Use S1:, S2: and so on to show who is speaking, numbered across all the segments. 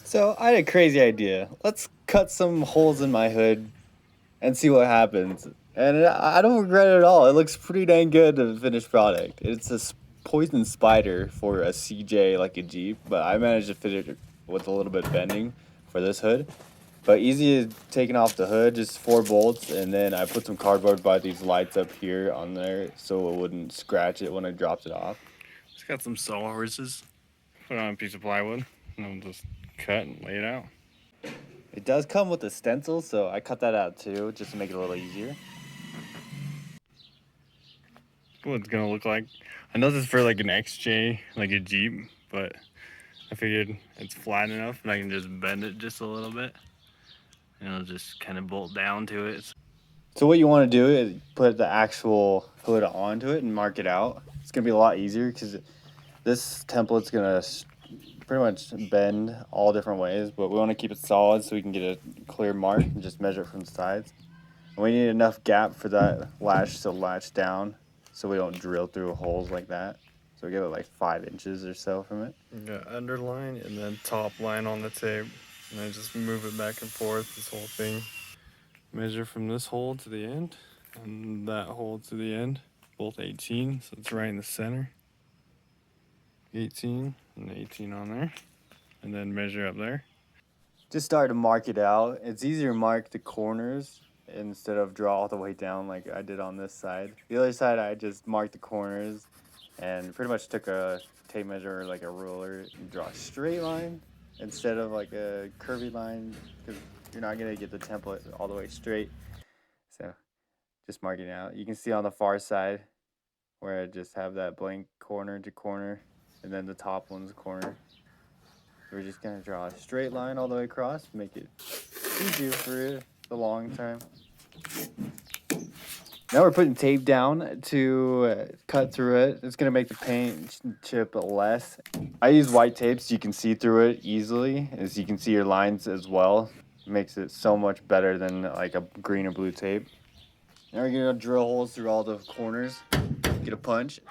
S1: So I had a crazy idea. Let's cut some holes in my hood and see what happens. And I don't regret it at all. It looks pretty dang good, the finished product. It's a poison spider for a CJ like a Jeep, but I managed to fit it with a little bit of bending for this hood. But easy as taking off the hood, just 4 bolts, and then I put some cardboard by these lights up here on there so it wouldn't scratch it when I dropped it off.
S2: Just got some sawhorses. Put on a piece of plywood, and we'll just cut and lay it out.
S1: It does come with a stencil, so I cut that out too, just to make it a little easier.
S2: What it's gonna look like. I know this is for like an XJ, like a Jeep, but I figured it's flat enough and I can just bend it just a little bit. And it'll just kind of bolt down to it.
S1: So what you want to do is put the actual hood onto it and mark it out. It's going to be a lot easier because this template's going to pretty much bend all different ways, but we want to keep it solid so we can get a clear mark and just measure it from the sides. And we need enough gap for that latch to latch down so we don't drill through holes like that. So we give it like 5 inches or so from it.
S2: Yeah, underline and then top line on the tape. And then just move it back and forth, this whole thing. Measure from this hole to the end and that hole to the end, both 18, so it's right in the center. 18 and 18 on there, and then measure up there.
S1: Just start to mark it out. It's easier to mark the corners instead of draw all the way down like I did on this side. The other side, I just marked the corners and pretty much took a tape measure, like a ruler, and draw a straight line instead of like a curvy line, because you're not gonna get the template all the way straight. So just marking it out. You can see on the far side where I just have that blank corner to corner, and then the top one's corner. We're just gonna draw a straight line all the way across, make it easier for the long term. Now we're putting tape down to cut through it. It's gonna make the paint chip less. I use white tape so you can see through it easily, as you can see your lines as well. It makes it so much better than like a green or blue tape. Now we're gonna drill holes through all the corners, get a punch.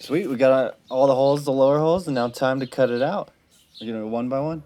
S1: Sweet, we got all the holes, the lower holes, and now time to cut it out. We're gonna go one by one.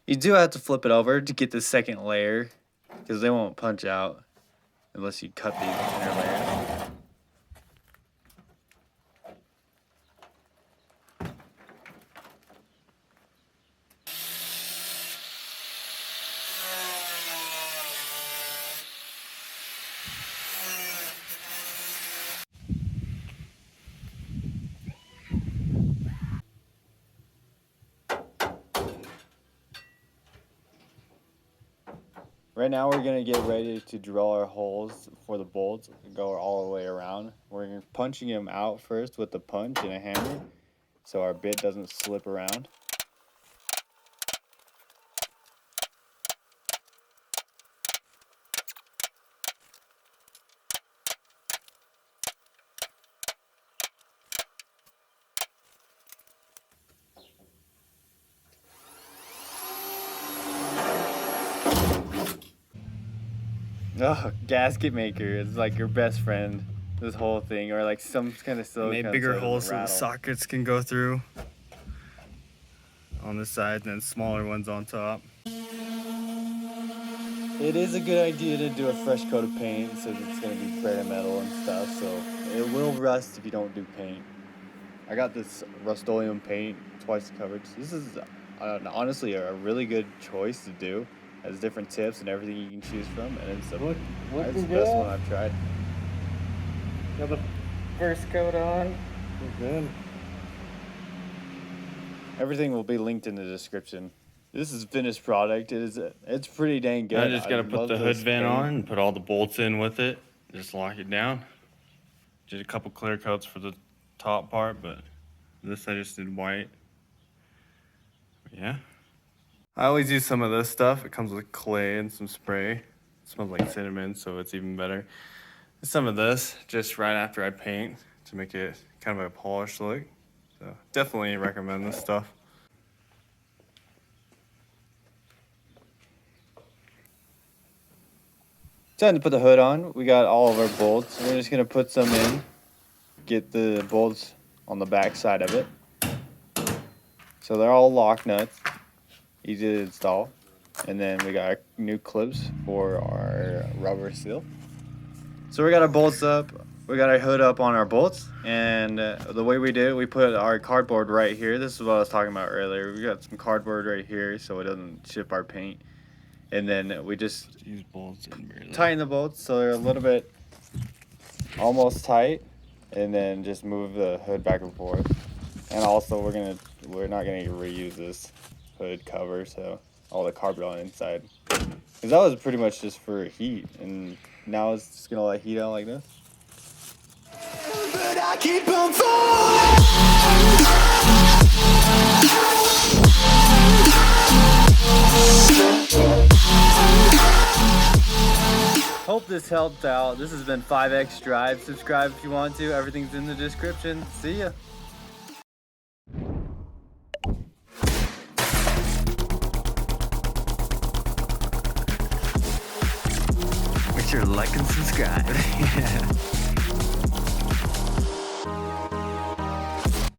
S1: You do have to flip it over to get the second layer, because they won't punch out unless you cut these inner layers. Right now we're gonna get ready to drill our holes for the bolts and go all the way around. We're punching them out first with the punch and a hammer so our bit doesn't slip around. Oh, gasket maker is like your best friend. this whole thing, or like some kind of silicone.
S2: Made bigger
S1: so it
S2: holes
S1: doesn't
S2: so the
S1: rattle.
S2: sockets can go through on the side, and then smaller ones on top.
S1: It is a good idea to do a fresh coat of paint since it's going to be bare metal and stuff, so it will rust if you don't do paint. I got this Rust-Oleum paint, twice the coverage. This is honestly a really good choice to do. It has different tips and everything you can choose from, and it's the best one I've tried.
S2: Got the first coat on. We're good.
S1: Everything will be linked in the description. This is finished product. It's pretty dang good.
S2: I just gotta put the hood vent
S1: paint.
S2: on and put all the bolts in with it. Just lock it down. Did a couple clear coats for the top part, but this I just did white. Yeah. I always use some of this stuff. It comes with clay and some spray. It smells like cinnamon, so it's even better. Some of this just right after I paint to make it kind of a polished look. So definitely recommend this stuff.
S1: Time to put the hood on. We got all of our bolts. We're just gonna put some in. Get the bolts on the back side of it. So they're all lock nuts, easy to install. And then we got our new clips for our rubber seal. So we got our bolts up. We got our hood up on our bolts. And the way we do it, we put our cardboard right here. This is what I was talking about earlier. We got some cardboard right here so it doesn't chip our paint. And then we just
S2: Use bolts and
S1: tighten the bolts so they're a little bit almost tight, and then just move the hood back and forth. And also we're not gonna reuse this hood cover, so all the cardboard on the inside, because that was pretty much just for heat, and now it's just gonna let heat out like this. But I keep on Hope this helped out. This has been 5X Drive. Subscribe if you want to. Everything's in the description. See ya.
S2: Make sure to like and subscribe. Yeah.